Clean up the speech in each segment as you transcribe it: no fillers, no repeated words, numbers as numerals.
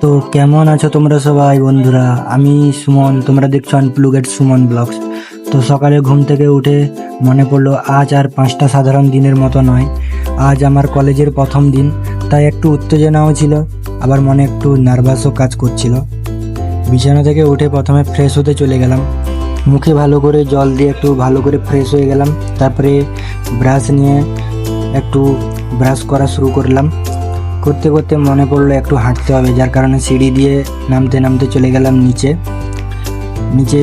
তো কেমন আছো তোমরা সবাই বন্ধুরা? আমি সুমন, তোমরা দেখছো আনপ্লুগেড সুমন ব্লগস। তো সকালে ঘুম থেকে উঠে মনে পড়লো আজ আর 5টা সাধারণ দিনের মতো নয়, আজ আমার কলেজের প্রথম দিন। তাই একটু উত্তেজনাও ছিল, আবার মনে একটু নার্ভাসও কাজ করছিল। বিছানা থেকে উঠে প্রথমে ফ্রেশ হতে চলে গেলাম, মুখে ভালো করে জল দিয়ে একটু ভালো করে ফ্রেশ হয়ে গেলাম। তারপরে ব্রাশ নিয়ে একটু ব্রাশ করা শুরু করলাম। করতে করতে মনে পড়লো একটু হাঁটতে হবে, যার কারণে সিঁড়ি দিয়ে নামতে নামতে চলে গেলাম নিচে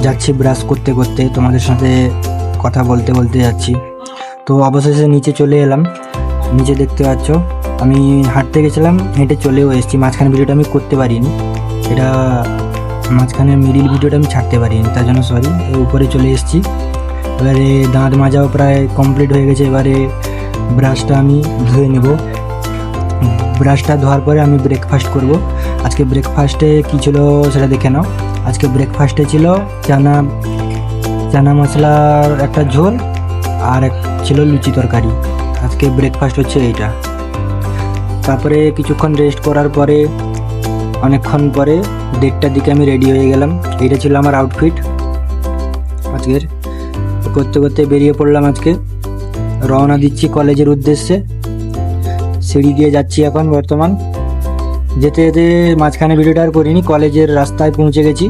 যাচ্ছি ব্রাশ করতে করতে, তোমাদের সাথে কথা বলতে বলতে যাচ্ছি। তো অবশেষে নিচে চলে এলাম। নিচে দেখতে পাচ্ছ আমি হাঁটতে গেছিলাম, হেঁটে চলেও এসেছি। মাঝখানে ভিডিওটা আমি করতে পারিনি, এটা মাঝখানে মিডিল ভিডিওটা আমি ছাড়তে পারিনি, তার জন্য সরি। উপরে চলে এসেছি। এবারে দাঁত মাজাও প্রায় কমপ্লিট হয়ে গেছে। এবারে ব্রাশটা আমি ধুয়ে নেব। ব্রাশটা ধোয়ার পরে আমি ব্রেকফাস্ট করব। আজকে ব্রেকফাস্টে কী ছিল সেটা দেখে নাও। আজকে ব্রেকফাস্টে ছিল চানা মশলার একটা ঝোল আর ছিল লুচি তরকারি। আজকে ব্রেকফাস্ট হচ্ছে এইটা। তারপরে কিছুক্ষণ রেস্ট করার পরে অনেকক্ষণ পরে 1:30টার দিকে আমি রেডি হয়ে গেলাম। এইটা ছিল আমার আউটফিট আজকের। করতে করতে বেরিয়ে পড়লাম। আজকে রওনা দিচ্ছি কলেজের উদ্দেশ্যে। সিঁড়ি দিয়ে যাচ্ছি এখন বর্তমান। যেতে যেতে মাঝখানে ভিডিওটা আর করিনি, কলেজের রাস্তায় পৌঁছে গেছি।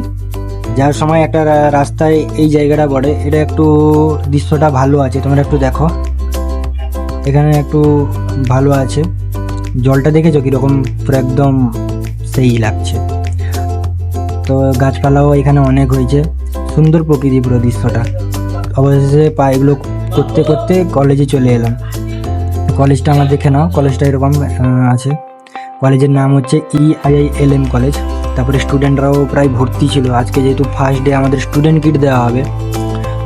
যাওয়ার সময় একটা রাস্তায় এই জায়গাটা পড়ে, এটা একটু দৃশ্যটা ভালো আছে, তোমরা একটু দেখো। এখানে একটু ভালো আছে, জলটা দেখেছো কীরকম, পুরো একদম সেই লাগছে। তো গাছপালাও এখানে অনেক হয়েছে, সুন্দর প্রকৃতি পুরো দৃশ্যটা। অবশেষে এগুলো করতে করতে কলেজে চলে এলাম। কলেজটা আমার দেখে নাও, কলেজটা এরকম আছে। কলেজের নাম হচ্ছে EIILM কলেজ। তারপরে স্টুডেন্টরাও প্রায় ভর্তি ছিল। আজকে যেহেতু ফার্স্ট ডে, আমাদের স্টুডেন্ট কিট দেওয়া হবে।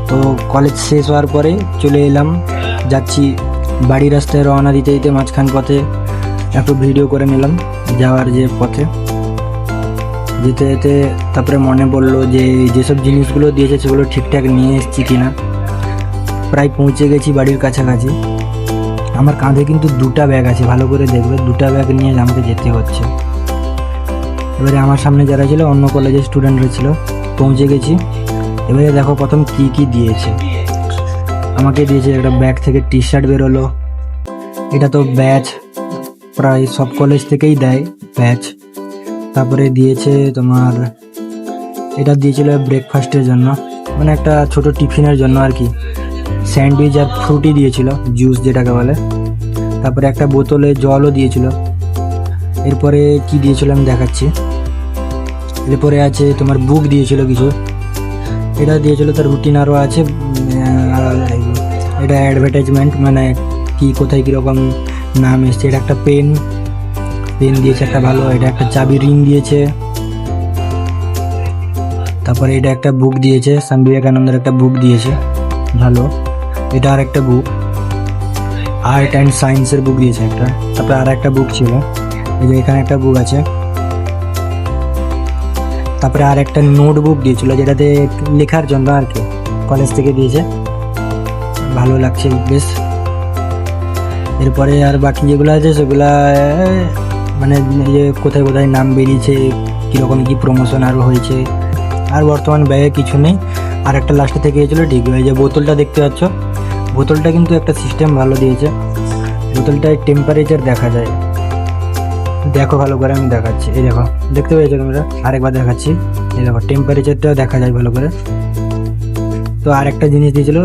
তো কলেজ শেষ হওয়ার পরে চলে এলাম, যাচ্ছি বাড়ির রাস্তায় রওনা দিতে দিতে মাঝখান পথে একটু ভিডিও করে নিলাম যাওয়ার যে পথে। যেতে যেতে তারপরে মনে পড়লো যে যেসব জিনিসগুলো দিয়েছে সেগুলো ঠিকঠাক নিয়ে এসেছি কিনা। প্রায় পৌঁছে গেছি বাড়ির কাছাকাছি। আমার কাঁধে কিন্তু 2টা ব্যাগ আছে, ভালো করে দেখবে, 2টা ব্যাগ নিয়ে আমাকে যেতে হচ্ছে। এবারে আমার সামনে যারা ছিল অন্য কলেজের স্টুডেন্টরা ছিল। পৌঁছে গেছি। এবারে দেখো প্রথম কি কি দিয়েছে আমাকে। দিয়েছে একটা ব্যাগ থেকে টি-শার্ট বেরোলো, এটা তো ব্যাচ, প্রায় সব কলেজ থেকেই দেয় ব্যাচ। তারপরে দিয়েছে তোমার, এটা দিয়েছিল ব্রেকফাস্টের জন্য, মানে একটা ছোট টিফিনের জন্য আর কি। স্যান্ডউইচ আর ফ্রুটি দিয়েছিল, জুস যেটাকে বলে। তারপরে একটা বোতলে জলও দিয়েছিল। এরপরে কি দিয়েছিল আমি দেখাচ্ছি। এরপরে আছে তোমার বুক দিয়েছিল কিছু, এটা দিয়েছিল, তার রুটিন আরও আছে। এটা অ্যাডভার্টাইজমেন্ট, মানে কি কোথায় কীরকম নাম এসছে। এটা একটা পেন দিয়েছে একটা ভালো। এটা একটা চাবি রিং দিয়েছে। তারপরে এটা একটা বুক দিয়েছে, স্বামী বিবেকানন্দের একটা বুক দিয়েছে ভালো। এটা আর একটা বুক, আর্ট অ্যান্ড সায়েন্সের বুক দিয়েছে একটা। তারপরে আর একটা বুক ছিল, এই যে এখানে একটা বুক আছে। তারপরে আর একটা নোটবুক দিয়েছিল, যেটাতে লেখার জন্য আর কি, কলেজ থেকে দিয়েছে, ভালো লাগছে বেশ। এরপরে আর বাকি যেগুলো আছে সেগুলা মানে এই যে কোথায় কোথায় নাম বেরিয়েছে, কীরকম কী প্রমোশন আরও হয়েছে। আর বর্তমান ব্যাগে কিছু নেই। আর একটা লাস্টে থেকে গিয়েছিলো ঠিক। এই যে বোতলটা দেখতে পাচ্ছ, বোতলটা কিন্তু একটা সিস্টেম ভালো দিয়েছে। বোতলটায় টেম্পারেচার দেখা যায়, দেখো ভালো করে, আমি দেখাচ্ছি। এই দেখো, দেখতে পেয়েছো তোমরা? আরেকবার দেখাচ্ছি, এই দেখো টেম্পারেচারটাও দেখা যায় ভালো করে। তো আর একটা জিনিস দিয়েছিল,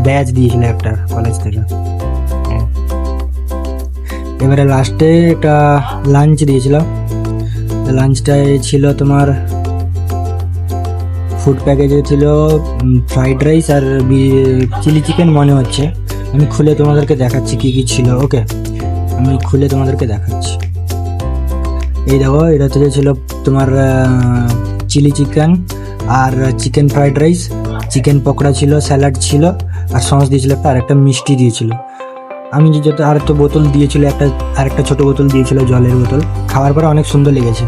ব্যাচ দিয়েছিল একটা কলেজ থেকে। এবারে লাস্টে একটা লাঞ্চ দিয়েছিল। লাঞ্চটায় ছিল তোমার ফুড প্যাকেজে ছিল ফ্রাইড রাইস আর চিলি চিকেন মনে হচ্ছে। আমি খুলে তোমাদেরকে দেখাচ্ছি কী কী ছিল। ওকে, আমি খুলে তোমাদেরকে দেখাচ্ছি। এই দেখো, এটা থেকে ছিল তোমার চিলি চিকেন আর chicken fried rice, chicken pakora ছিল, স্যালাড ছিল, আর সস দিয়েছিল একটা, আর একটা মিষ্টি দিয়েছিল। আমি আর একটা বোতল দিয়েছিল, আর একটা ছোটো বোতল দিয়েছিল, জলের বোতল। খাওয়ার পরে অনেক সুন্দর লেগেছে।